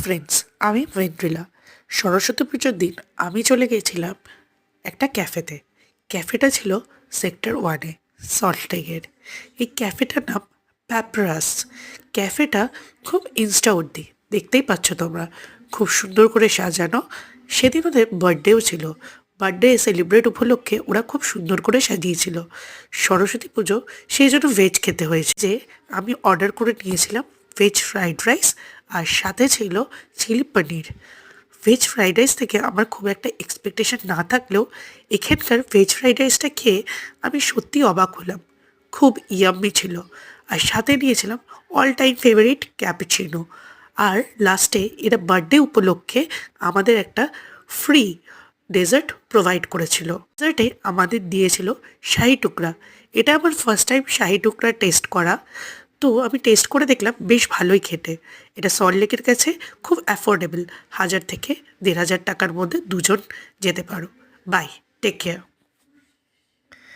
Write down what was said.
Friends, আমি ওয়েন্ড্রিলা। সরস্বতী পুজোর দিন আমি চলে গিয়েছিলাম একটা ক্যাফেতে। ক্যাফেটা ছিল সেক্টর 1-এ, সল্টলেকের। এই ক্যাফেটার নাম প্যাপরাস। ক্যাফেটা খুব ইনস্টা উর্দি, দেখতেই পাচ্ছ তোমরা, খুব সুন্দর করে সাজানো। সেদিন ওদের বার্থডেও ছিল। বার্থডে সেলিব্রেট উপলক্ষে ওরা খুব সুন্দর করে সাজিয়েছিল। সরস্বতী পুজো, সেই জন্য ভেজ খেতে হয়েছে। যে আমি অর্ডার করে নিয়েছিলাম ভেজ ফ্রাইড রাইস, আর সাথে ছিল চিলি পনির। ভেজ ফ্রাইড রাইস থেকে আমার খুব একটা এক্সপেকটেশন না থাকলেও এখানকার ভেজ ফ্রাইড রাইসটা খেয়ে আমি সত্যিই অবাক হলাম। খুব ইয়াম্মি ছিল। আর সাথে নিয়েছিলাম অল টাইম ফেভারিট ক্যাপুচিনো। আর লাস্টে এরা বার্থডে উপলক্ষে আমাদের একটা ফ্রি ডেজার্ট প্রোভাইড করেছিল। ডেজার্টে আমাদের দিয়েছিল শাহি টুকরা। এটা আমার ফার্স্ট টাইম শাহি টুকরা টেস্ট করা। তো আমি টেস্ট করে দেখলাম বেশ ভালোই খেতে। এটা সল্টলেকের কাছে খুব অ্যাফোর্ডেবল, 1000 থেকে 1500 টাকার মধ্যে দুজন যেতে পারো। Bye, take care.